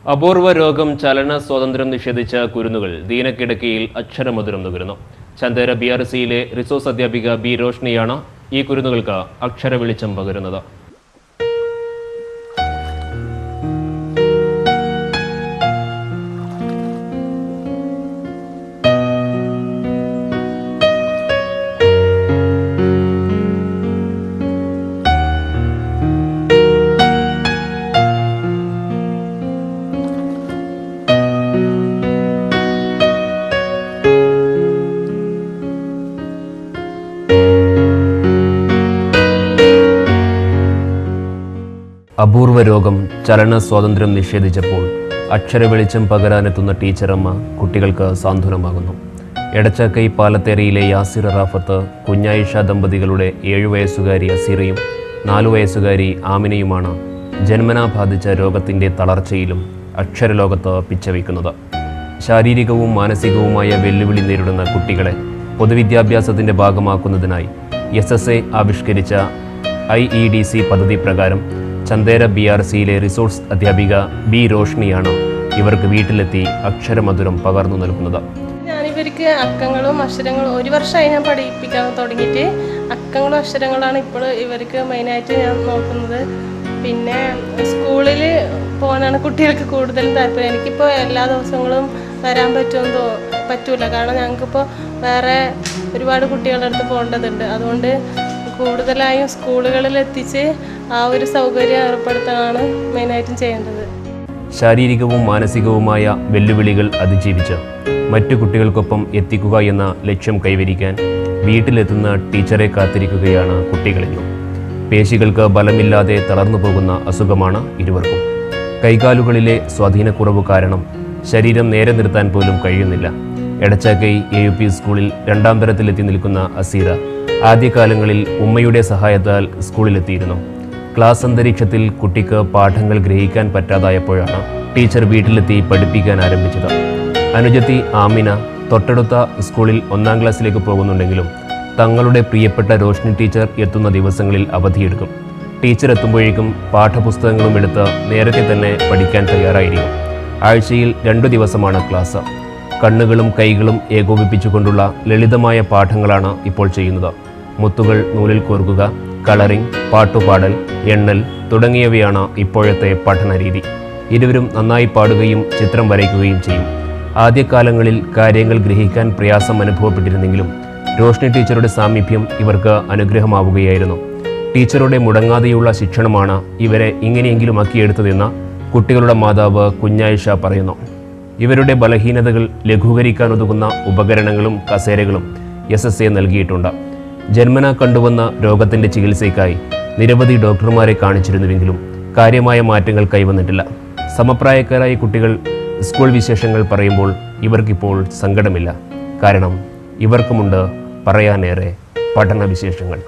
അപൂർവ രോഗം ചലന സ്വാതന്ത്ര്യം നിഷേധിച്ച കുരുന്നുകൾ ദീനക്കിടക്കയിൽ അക്ഷരമധുരം നുകരുന്നു. ചന്ദേര BRCയിലെ റിസോഴ്സ് അധ്യാപിക ബി റോഷ്നിയാണ് ഈ കുരുന്നുകൾക്ക് അക്ഷര വെളിച്ചം പകരുന്നത്. അപൂർവ രോഗം ചലന സ്വാതന്ത്ര്യം നിഷേധിച്ചപ്പോൾ അക്ഷര വെളിച്ചം പകരാനെത്തുന്ന ടീച്ചറമ്മ കുട്ടികൾക്ക് സാന്ത്വനമാകുന്നു. എടച്ചക്കൈ പാലത്തേരിയിലെ യാസിർ റാഫത്ത്, കുഞ്ഞായിഷ ദമ്പതികളുടെ 7 വയസ്സുകാരി അസീറയും 4 വയസ്സുകാരി ആമിനയുമാണ് ജന്മനാ ബാധിച്ച രോഗത്തിൻ്റെ തളർച്ചയിലും അക്ഷരലോകത്ത് പിച്ചവയ്ക്കുന്നത്. ശാരീരികവും മാനസികവുമായ വെല്ലുവിളി നേരിടുന്ന കുട്ടികളെ പൊതുവിദ്യാഭ്യാസത്തിൻ്റെ ഭാഗമാക്കുന്നതിനായി SSA ആവിഷ്കരിച്ച IEDC പദ്ധതി പ്രകാരം ചന്ദേര BRCയിലെ റിസോഴ്സ് അധ്യാപിക ബി റോഷ്നിയാണ് ഇവർക്ക് വീട്ടിലെത്തി അക്ഷരമധുരം പകർന്നു നൽകുന്നത്. ഞാനിവർക്ക് അക്കങ്ങളും അക്ഷരങ്ങളും 1 വർഷമായി ഞാൻ പഠിപ്പിക്കാൻ തുടങ്ങിയിട്ട് അക്കങ്ങളും അക്ഷരങ്ങളാണ് ഇപ്പോൾ ഇവർക്ക് മെയിനായിട്ട് ഞാൻ നോക്കുന്നത്. പിന്നെ സ്കൂളിൽ പോകാനാണ് കുട്ടികൾക്ക് കൂടുതലും താല്പര്യം. എനിക്കിപ്പോൾ എല്ലാ ദിവസങ്ങളും വരാൻ പറ്റൂല, കാരണം ഞങ്ങൾക്കിപ്പോൾ വേറെ ഒരുപാട് കുട്ടികളുടെ അടുത്ത് പോകേണ്ടതുണ്ട്. അതുകൊണ്ട് കൂടുതലായും സ്കൂളുകളിൽ എത്തിച്ച് ആ ഒരു സൗകര്യം ഏർപ്പെടുത്താനാണ് മെയിനായിട്ടും ചെയ്യേണ്ടത്. ശാരീരികവും മാനസികവുമായ വെല്ലുവിളികൾ അതിജീവിച്ച് മറ്റു കുട്ടികൾക്കൊപ്പം എത്തിക്കുക എന്ന ലക്ഷ്യം കൈവരിക്കാൻ വീട്ടിലെത്തുന്ന ടീച്ചറെ കാത്തിരിക്കുകയാണ് കുട്ടികളെന്നും. പേശികൾക്ക് ബലമില്ലാതെ തളർന്നു പോകുന്ന അസുഖമാണ് ഇരുവർക്കും. കൈകാലുകളിലെ സ്വാധീനക്കുറവ് കാരണം ശരീരം നേരെ നിർത്താൻ പോലും കഴിയുന്നില്ല. എടച്ചക്കൈ AUP സ്കൂളിൽ 2ാം തരത്തിലെത്തി നിൽക്കുന്ന അസീറ ആദ്യകാലങ്ങളിൽ ഉമ്മയുടെ സഹായത്താൽ സ്കൂളിലെത്തിയിരുന്നു. ക്ലാസ് അന്തരീക്ഷത്തിൽ കുട്ടിക്ക് പാഠങ്ങൾ ഗ്രഹിക്കാൻ പറ്റാതായപ്പോഴാണ് ടീച്ചർ വീട്ടിലെത്തി പഠിപ്പിക്കാൻ ആരംഭിച്ചത്. അനുജത്തി ആമിന തൊട്ടടുത്ത സ്കൂളിൽ 1ാം ക്ലാസ്സിലേക്ക് പോകുന്നുണ്ടെങ്കിലും തങ്ങളുടെ പ്രിയപ്പെട്ട റോഷ്നി ടീച്ചർ എത്തുന്ന ദിവസങ്ങളിൽ അവധിയെടുക്കും. ടീച്ചർ എത്തുമ്പോഴേക്കും പാഠപുസ്തകങ്ങളും എടുത്ത് നേരത്തെ തന്നെ പഠിക്കാൻ തയ്യാറായിരിക്കും. ആഴ്ചയിൽ 2 ദിവസമാണ് ക്ലാസ്. കണ്ണുകളും കൈകളും ഏകോപിപ്പിച്ചുകൊണ്ടുള്ള ലളിതമായ പാഠങ്ങളാണ് ഇപ്പോൾ ചെയ്യുന്നത്. മുത്തുകൾ നൂലിൽ കോർക്കുക, കളറിംഗ്, പാട്ടുപാടൽ, എണ്ണൽ തുടങ്ങിയവയാണ് ഇപ്പോഴത്തെ പഠന രീതി. ഇരുവരും നന്നായി പാടുകയും ചിത്രം വരയ്ക്കുകയും ചെയ്യും. ആദ്യകാലങ്ങളിൽ കാര്യങ്ങൾ ഗ്രഹിക്കാൻ പ്രയാസം അനുഭവപ്പെട്ടിരുന്നെങ്കിലും റോഷ്നി ടീച്ചറുടെ സാമീപ്യം ഇവർക്ക് അനുഗ്രഹമാവുകയായിരുന്നു. ടീച്ചറുടെ മുടങ്ങാതെയുള്ള ശിക്ഷണമാണ് ഇവരെ ഇങ്ങനെയെങ്കിലും ആക്കിയെടുത്തതെന്ന് കുട്ടികളുടെ മാതാവ് കുഞ്ഞായിഷ പറയുന്നു. ഇവരുടെ ബലഹീനതകൾ ലഘൂകരിക്കാനുതകുന്ന ഉപകരണങ്ങളും കസേരകളും SSA നൽകിയിട്ടുണ്ട്. ജന്മനാ കണ്ടുവന്ന രോഗത്തിൻ്റെ ചികിത്സയ്ക്കായി നിരവധി ഡോക്ടർമാരെ കാണിച്ചിരുന്നുവെങ്കിലും കാര്യമായ മാറ്റങ്ങൾ കൈവന്നിട്ടില്ല. സമപ്രായക്കാരായ കുട്ടികൾ സ്കൂൾ വിശേഷങ്ങൾ പറയുമ്പോൾ ഇവർക്കിപ്പോൾ സങ്കടമില്ല. കാരണം ഇവർക്കുമുണ്ട് പറയാനേറെ പഠന വിശേഷങ്ങൾ.